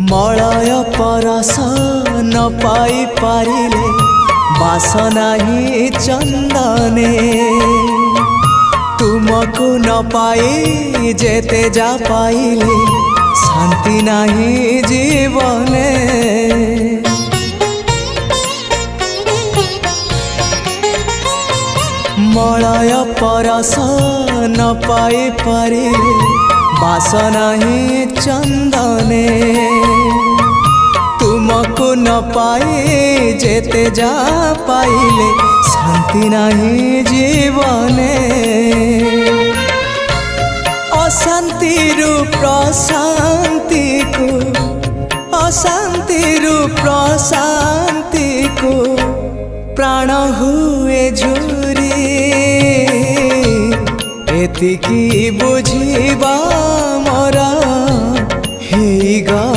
Malay परस न पाई पारिले बासना ही चंदने तुमको न पाई जेते जा पाइले शांति नहीं जीवने। मलय परस न पाई पारिले बासना ही चंदने तुमको न पाई जेते जा पाइले शांति नहीं जीवने। अशांति प्रशांति को अशांति प्रशांति को प्राण हुए झुरी एतिकी बुझिबा मोरा